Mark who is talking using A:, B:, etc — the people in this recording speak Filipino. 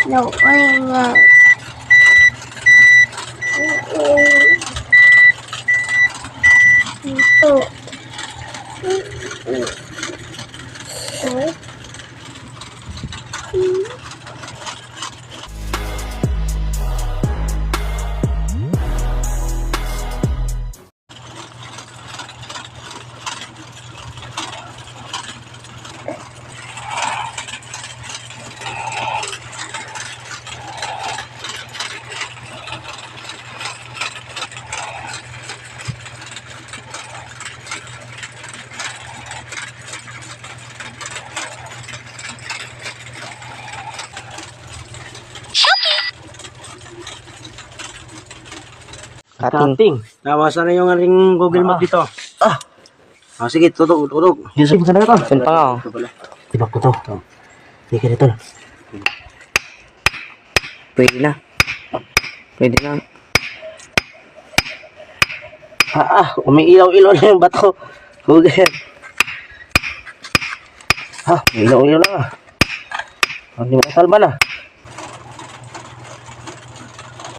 A: No, nga. Ito.
B: Cutting. Nawasan na yung aring Google Map dito. Sige, tutok.
C: Yusuf, maganda ka to.
D: Yan pa nga, oh.
C: Tibak ko to. Hindi ka dito.
D: Pwede na. Pwede na.
B: Umiilaw-ilaw na yung bato. Google. Umiilaw-ilaw na. Hindi mo salba na.